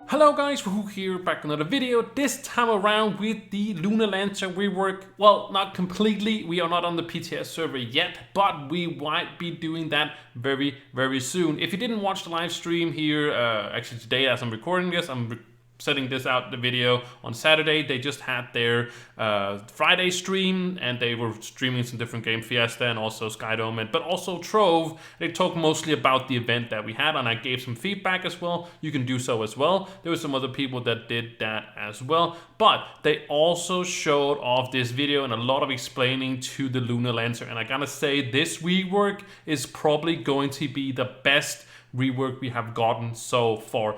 Hello guys, Wahoo here, back with another video, this time around with the Lunar Lancer rework. Well, not completely, we are not on the PTS server yet, but we might be doing that very soon. If you didn't watch the live stream here, actually today as I'm recording this, I'm setting this out, the video on Saturday. They just had their Friday stream, and they were streaming some different game, Fiesta and also Skydome, but also Trove. They talked mostly about the event that we had, and I gave some feedback as well. You can do so as well. There were some other people that did that as well, but they also showed off this video and a lot of explaining to the Lunar Lancer, and I gotta say, this rework is probably going to be the best rework we have gotten so far.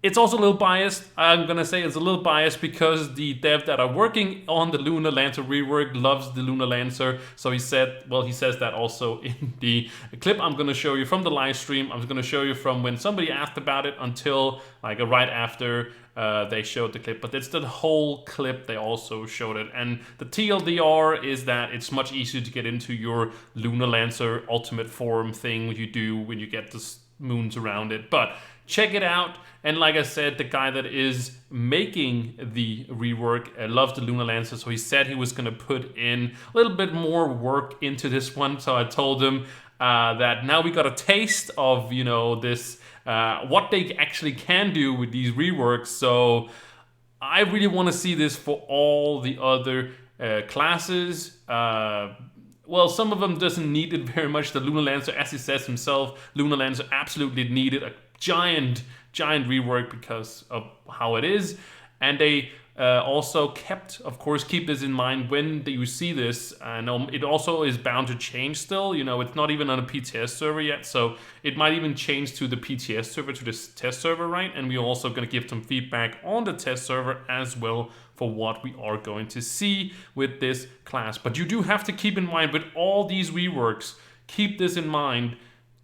It's also a little biased. I'm gonna say it's a little biased because the dev that are working on the Lunar Lancer rework loves the Lunar Lancer. So he said, well, he says that also in the clip I'm gonna show you from the live stream. I'm gonna show you from when somebody asked about it until like right after they showed the clip. But it's the whole clip they also showed it. And the TLDR is that it's much easier to get into your Lunar Lancer ultimate form thing you do when you get the moons around it. But check it out. And like I said, the guy that is making the rework loves the Lunar Lancer, so he said he was going to put in a little bit more work into this one. So I told him that now we got a taste of, you know, this what they actually can do with these reworks. So I really want to see this for all the other classes. Well, some of them doesn't need it very much. The Lunar Lancer, as he says himself, Lunar Lancer absolutely needed a giant rework because of how it is. And they also kept, of course, keep this in mind when you see this. And it also is bound to change still. You know, it's not even on a PTS server yet, so it might even change to the PTS server, to this test server, right? And we're also going to give some feedback on the test server as well for what we are going to see with this class. But you do have to keep in mind with all these reworks, keep this in mind,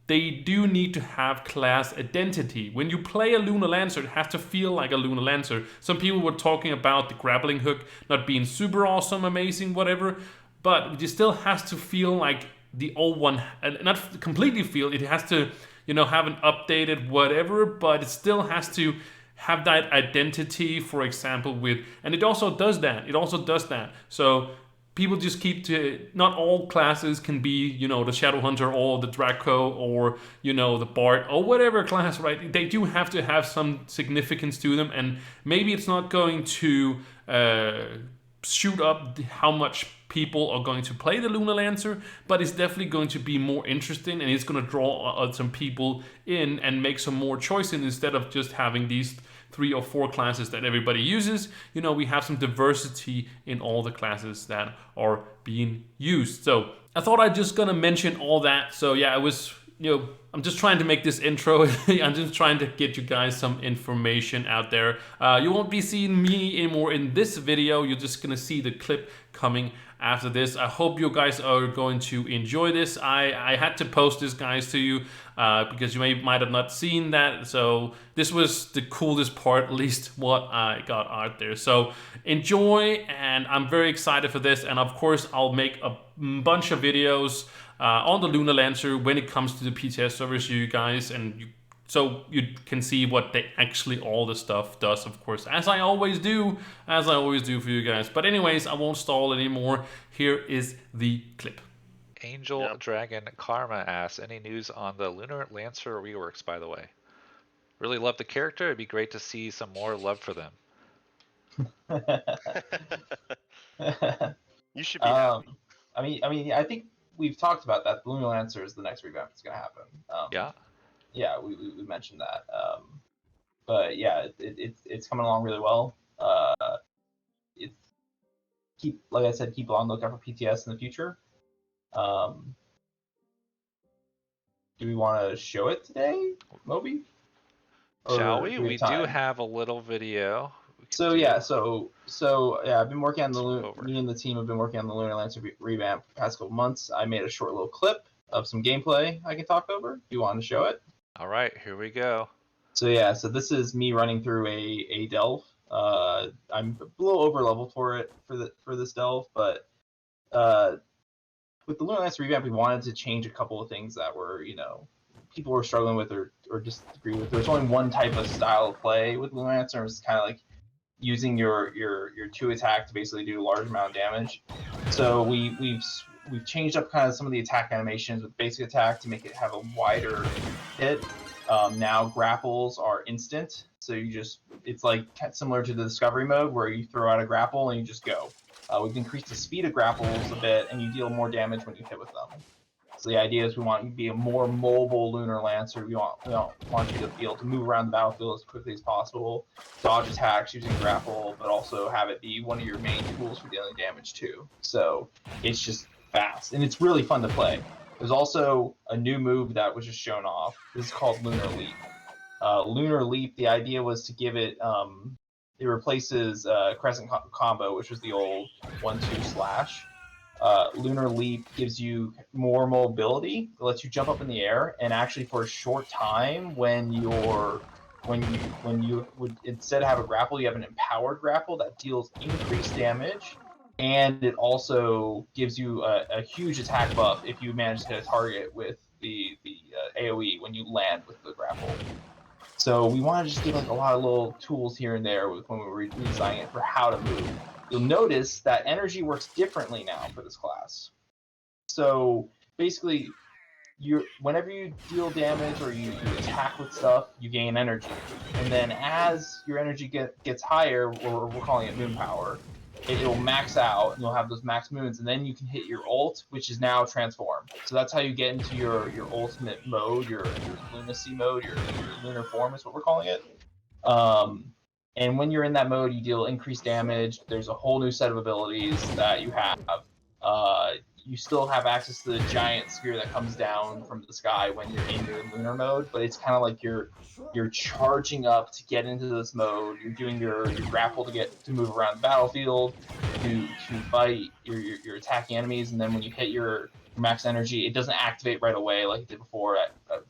they do need to have class identity. When you play a Lunar Lancer, it has to feel like a Lunar Lancer. Some people were talking about the grappling hook not being super awesome, amazing, whatever, but it still has to feel like the old one, and not completely feel, it has to, you know, have an updated whatever, but it still has to have that identity, for example, with, and it also does that. So people just keep to, not all classes can be, you know, the Shadow Hunter or the Draco or, you know, the Bard or whatever class, right? They do have to have some significance to them, and maybe it's not going to shoot up how much people are going to play the Lunar Lancer, but it's definitely going to be more interesting, and it's going to draw some people in and make some more choices instead of just having these 3 or 4 classes that everybody uses. You know, we have some diversity in all the classes that are being used. So I thought I'd just gonna mention all that. So yeah, it was, you know, I'm just trying to make this intro. I'm just trying to get you guys some information out there. You won't be seeing me anymore in this video. You're just gonna see the clip coming after this. I hope you guys are going to enjoy this. I had to post this, guys, to you because you might have not seen that. So this was the coolest part, at least what I got out there. So enjoy, and I'm very excited for this. And of course, I'll make a bunch of videos on the Lunar Lancer when it comes to the PTS servers, you guys, and so you can see what they actually, all the stuff does, of course, as I always do for you guys. But anyways, I won't stall anymore. Here is the clip. Angel Dragon Karma asks, any news on the Lunar Lancer reworks, by the way? Really love the character. It'd be great to see some more love for them. You should be happy. I think we've talked about that. Lunar Lancer is the next revamp that's going to happen. Yeah. Yeah, we mentioned that. But yeah, it's coming along really well. It's like I said, keep on lookout for PTS in the future. Do we want to show it today, Moby? Shall we? We do have a little video. So yeah, I've been working on me and the team have been working on the Lunar Lancer revamp for the past couple months. I made a short little clip of some gameplay I can talk over. Do you want to show it? All right, here we go. So yeah, so this is me running through a delve. I'm a little over level for this delve, but with the Lunar Lancer revamp, we wanted to change a couple of things that were, you know, people were struggling with or disagree with. There's only one type of style of play with Lunar Lancer. It's kind of like using your 2 attack to basically do a large amount of damage. So we've changed up kind of some of the attack animations with basic attack to make it have a wider hit. Now grapples are instant, so it's like similar to the discovery mode where you throw out a grapple and you just go. We've increased the speed of grapples a bit, and you deal more damage when you hit with them. So the idea is we want you to be a more mobile Lunar Lancer. We want you to be able to move around the battlefield as quickly as possible, dodge attacks using grapple, but also have it be one of your main tools for dealing damage too. So it's just fast, and it's really fun to play. There's also a new move that was just shown off. This is called Lunar Leap. Lunar Leap, the idea was to give it, it replaces Crescent Combo, which was the old 1-2 slash. Lunar Leap gives you more mobility. It lets you jump up in the air, and actually for a short time, when you would instead have a grapple, you have an empowered grapple that deals increased damage, and it also gives you a huge attack buff if you manage to hit a target with the AOE when you land with the grapple. So we want to just give like a lot of little tools here and there when we were redesigning it for how to move. You'll notice that energy works differently now for this class. So basically, whenever you deal damage or you attack with stuff, you gain energy. And then as your energy gets higher, or we're calling it moon power, it'll max out, and you'll have those max moons, and then you can hit your ult, which is now transform. So that's how you get into your ultimate mode, your lunacy mode, your lunar form is what we're calling it. And when you're in that mode, you deal increased damage. There's a whole new set of abilities that you have. You still have access to the giant sphere that comes down from the sky when you're in your lunar mode, but it's kind of like you're charging up to get into this mode. You're doing your grapple to move around the battlefield, to fight your attacking enemies, and then when you hit your max energy, it doesn't activate right away like it did before.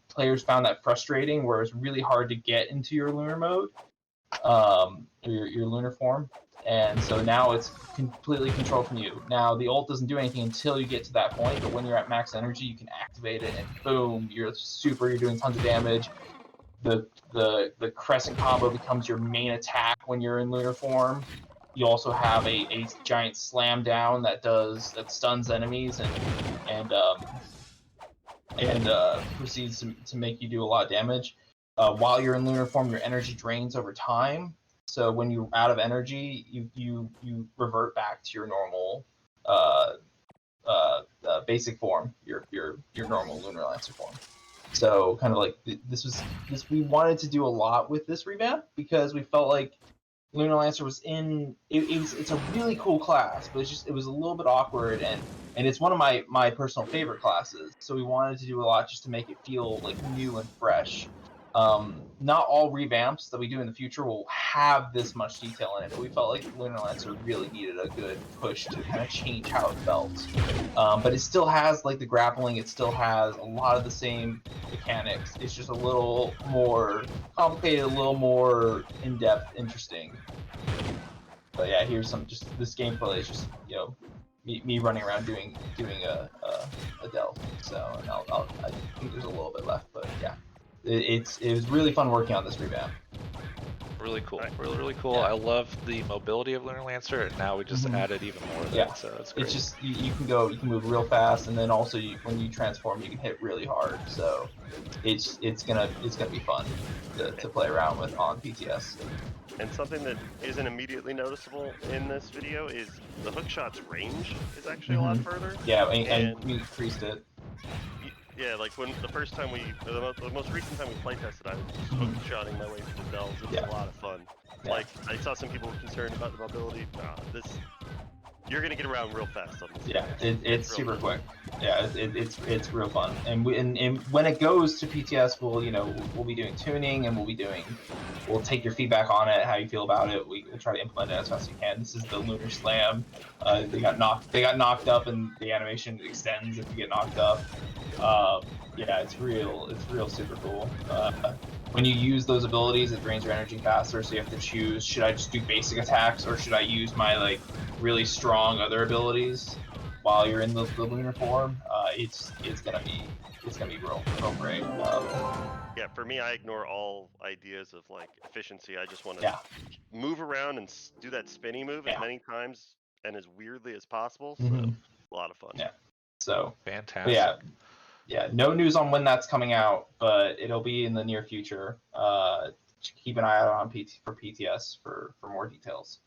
Players found that frustrating, where it's really hard to get into your lunar mode, your lunar form. And so now it's completely controlled from you. Now the ult doesn't do anything until you get to that point, but when you're at max energy, you can activate it, and boom, you're doing tons of damage. The Crescent Combo becomes your main attack when you're in lunar form. You also have a giant slam down that stuns enemies and proceeds to make you do a lot of damage. While you're in lunar form, your energy drains over time. So when you're out of energy, you revert back to your normal basic form, your normal Lunar Lancer form. So kind of like this we wanted to do a lot with this revamp, because we felt like Lunar Lancer was it's a really cool class, but it was a little bit awkward, and it's one of my personal favorite classes. So we wanted to do a lot just to make it feel like new and fresh. Not all revamps that we do in the future will have this much detail in it, but we felt like Lunar Lancer really needed a good push to kind of change how it felt. But it still has like the grappling, it still has a lot of the same mechanics. It's just a little more complicated, a little more in-depth, interesting. But yeah, here's this gameplay is just, me running around doing a delve. So and I think there's a little bit left, but yeah. It was really fun working on this revamp. Really cool, really cool. Yeah. I love the mobility of Lunar Lancer, and now we just added even more of it, so it's great. It's just you can move real fast, and then also when you transform, you can hit really hard. So it's gonna be fun to play around with on PTS. And something that isn't immediately noticeable in this video is the hookshot's range is actually a lot further. Yeah, and we increased it. Yeah, like when the most recent time we play tested, I was just hookshotting my way through the delves. It was a lot of fun. Yeah. Like I saw some people were concerned about the mobility. You're gonna get around real fast on this. Yeah, it's super quick. Yeah, it's real fun. And when it goes to PTS, we'll be doing tuning, and we'll take your feedback on it, how you feel about it. We'll try to implement it as fast as we can. This is the Lunar Slam. They got knocked up, and the animation extends if you get knocked up. Yeah, it's real super cool. When you use those abilities, it drains your energy faster, so you have to choose, should I just do basic attacks, or should I use my really strong other abilities? while you're in the lunar form, it's gonna be real great. Yeah, for me, I ignore all ideas of like efficiency. I just want to move around and do that spinny move as many times and as weirdly as possible. So a lot of fun. Yeah. So fantastic. Yeah. No news on when that's coming out, but it'll be in the near future. Keep an eye out on for PTS for more details.